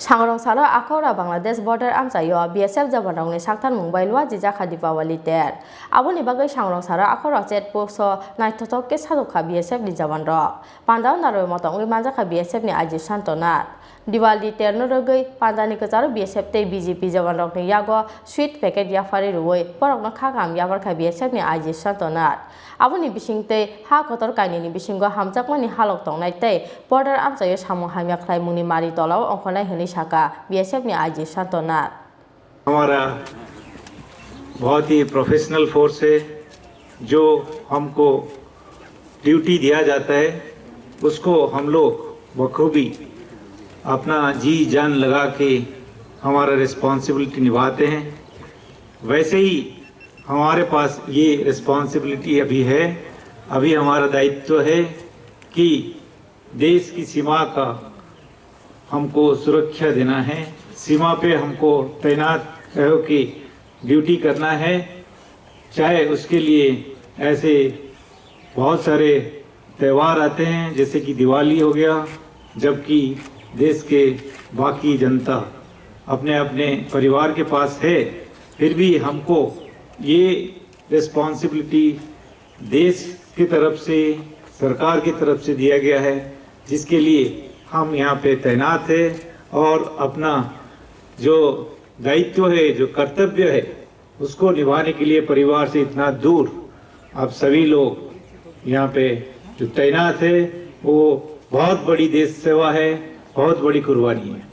Sangrong salo akora Bangladesh border amsayo BSF jabanrong ni saktan Mumbai lua jijaka Dipawali ter. Aboni bagai sangrong salo akora jet pokso naitotok ke sadoka BSF di jabanrong. Pandau naroi motong manjaka BSF ni Aji Santonat. Diwali ter no rogai pandani kejar BSF te BJP jabanrong ni yago sweet packet yafari ruoi porok no khagam yabar ka BSF ni Aji Santonat. Aboni bisingte ha kotor kaini ni bisingo hamjakmani halok tongnai te border amsayo samong hamyak khlai muni mari tolaw ongkhonai hini saka BSF ने आज संतोनार हमारा बहुत ही professional force है जो हमको duty दिया जाता है उसको हम लोग बखूबी अपना जी जान लगा के हमारा रिस्पॉन्सिबिलिटी निभाते हैं। वैसे ही हमारे पास ये रिस्पॉन्सिबिलिटी अभी है, अभी हमारा दायित्व है कि देश की सीमा का हमको सुरक्षा देना है, सीमा पे हमको तैनात होकर ड्यूटी करना है। चाहे उसके लिए ऐसे बहुत सारे त्यौहार आते हैं जैसे कि दिवाली हो गया, जबकि देश के बाकी जनता अपने अपने परिवार के पास है, फिर भी हमको ये रिस्पॉन्सिबिलिटी देश की तरफ से, सरकार की तरफ से दिया गया है, जिसके लिए हम यहाँ पे तैनात है और अपना जो दायित्व है, जो कर्तव्य है, उसको निभाने के लिए परिवार से इतना दूर आप सभी लोग यहाँ पे जो तैनात है, वो बहुत बड़ी देश सेवा है, बहुत बड़ी कुर्बानी है।